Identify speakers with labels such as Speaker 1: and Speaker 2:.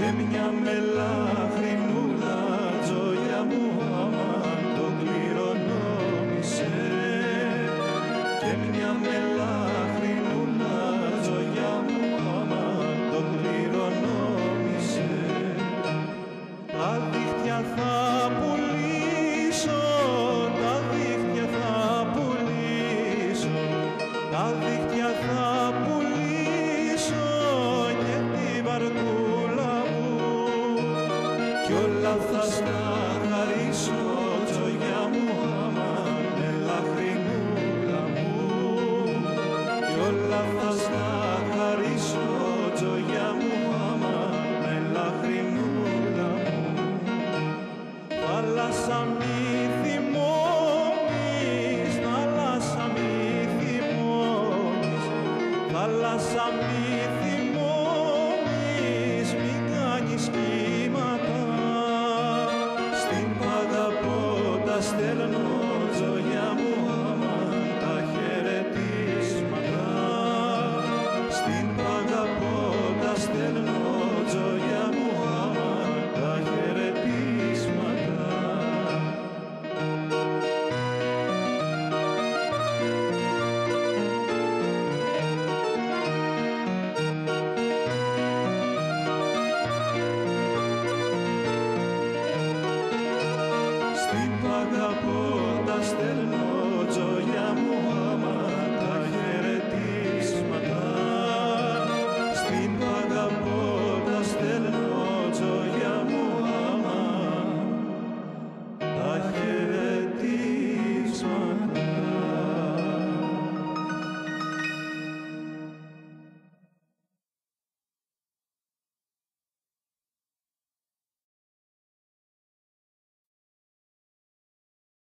Speaker 1: και μια μελαχρινούλα τζόγια μου αμάν το κληρονόμησε, και μια μελαχρινούλα τζόγια μου αμάν το κληρονόμησε. Τα δίχτυα θα πουλήσω, τα δίχτυα θα πουλήσω, τα δίχτυα θα πουλήσω και τη βαρκούλα μου, κι όλα θα στα χαρίσω, τζογιά μου αμάν, μελαχρινούλα μου, κι όλα θα στα χαρίσω, τζογιά μου αμάν, μελαχρινούλα μου. Θάλασσα μη θυμώνεις, θάλασσα μη θυμώνεις, θάλασσα μη θυμώνεις, μη κάνεις κύματα. Στην π' αγαπώ τα στέλνω